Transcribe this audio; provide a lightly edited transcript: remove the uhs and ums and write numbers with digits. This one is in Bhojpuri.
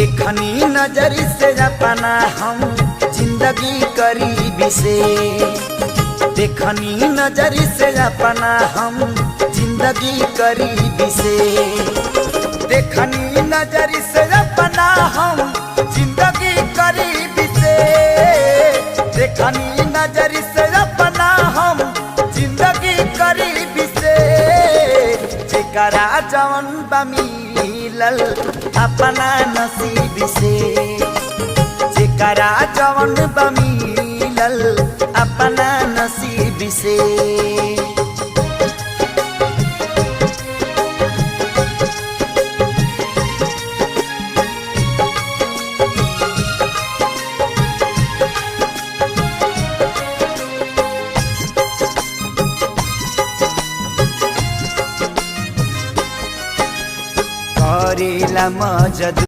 देखनी नजर से अपना हम जिंदगी करीबी से, देखनी नजर से अपना हम जिंदगी करीबी से, देखनी नजर से अपना हम जिंदगी करीबी से, देखनी नजर से अपना हम जिंदगी करीबी से। जेकरा जवन बा मिलल अपना नसीब से, जेकरा जवन बा मिलल अपना नसीब से। करेला मजदूरी